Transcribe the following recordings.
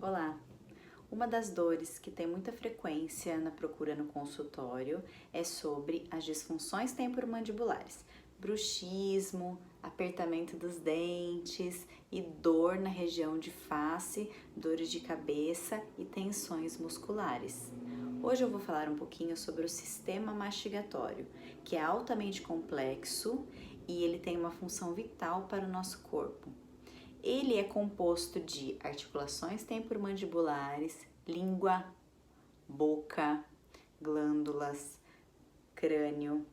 Olá! Uma das dores que tem muita frequência na procura no consultório é sobre as disfunções temporomandibulares, bruxismo, apertamento dos dentes e dor na região de face, dores de cabeça e tensões musculares. Hoje eu vou falar um pouquinho sobre o sistema mastigatório, que é altamente complexo e ele tem uma função vital para o nosso corpo. Ele é composto de articulações temporomandibulares, língua, boca, glândulas, crânio,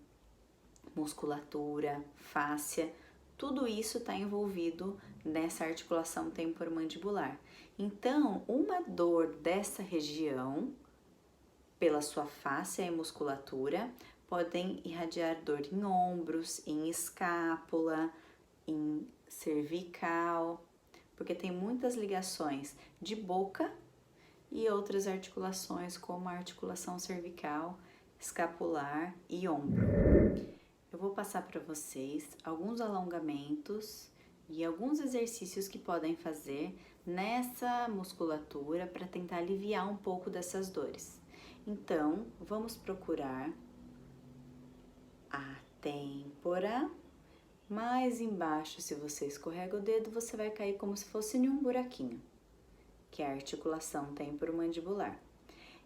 musculatura, fáscia, tudo isso está envolvido nessa articulação temporomandibular. Então, uma dor dessa região, pela sua fáscia e musculatura, podem irradiar dor em ombros, em escápula, em cervical, porque tem muitas ligações de boca e outras articulações como a articulação cervical, escapular e ombro. Eu vou passar para vocês alguns alongamentos e alguns exercícios que podem fazer nessa musculatura para tentar aliviar um pouco dessas dores. Então, vamos procurar a têmpora. Mais embaixo, se você escorrega o dedo, você vai cair como se fosse em um buraquinho, que é a articulação temporomandibular.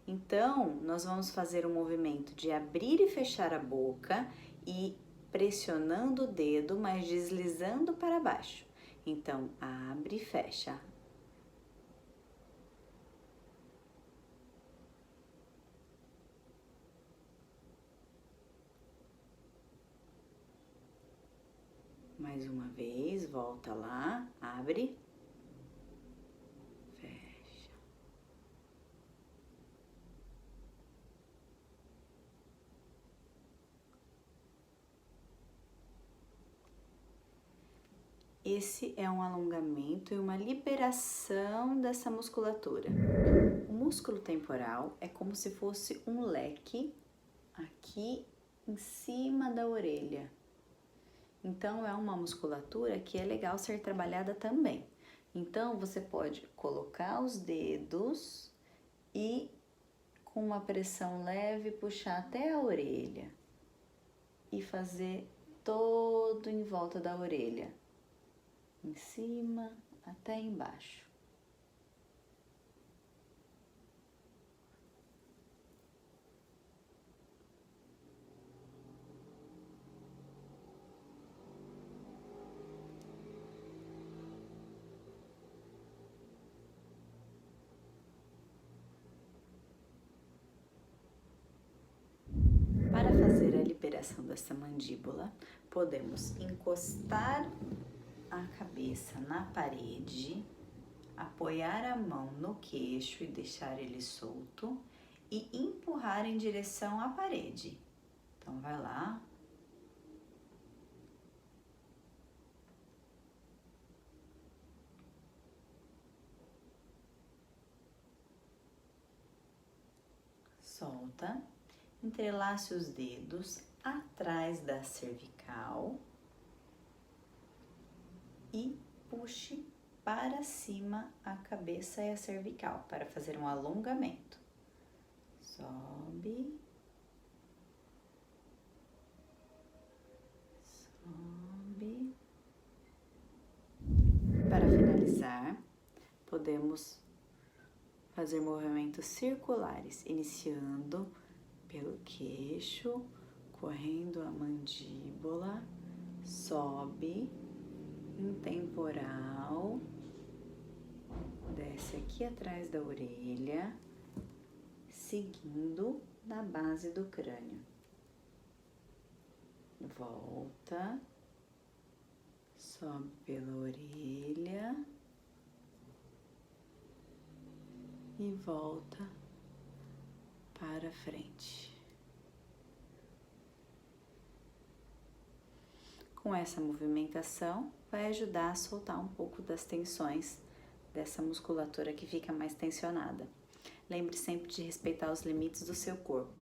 Então, nós vamos fazer um movimento de abrir e fechar a boca e pressionando o dedo, mas deslizando para baixo. Então, abre e fecha. Mais uma vez, volta lá, abre, fecha. Esse é um alongamento e uma liberação dessa musculatura. O músculo temporal é como se fosse um leque aqui em cima da orelha. Então, é uma musculatura que é legal ser trabalhada também. Então, você pode colocar os dedos e, com uma pressão leve, puxar até a orelha e fazer todo em volta da orelha, em cima até embaixo. Para fazer a liberação dessa mandíbula, podemos encostar a cabeça na parede, apoiar a mão no queixo e deixar ele solto e empurrar em direção à parede. Então, vai lá. Solta. Entrelace os dedos atrás da cervical e puxe para cima a cabeça e a cervical para fazer um alongamento. Sobe, sobe. Para finalizar, podemos fazer movimentos circulares, iniciando pelo queixo, correndo a mandíbula, sobe em temporal, desce aqui atrás da orelha, seguindo na base do crânio. Volta, sobe pela orelha e volta para frente. Com essa movimentação, vai ajudar a soltar um pouco das tensões dessa musculatura que fica mais tensionada. Lembre sempre de respeitar os limites do seu corpo.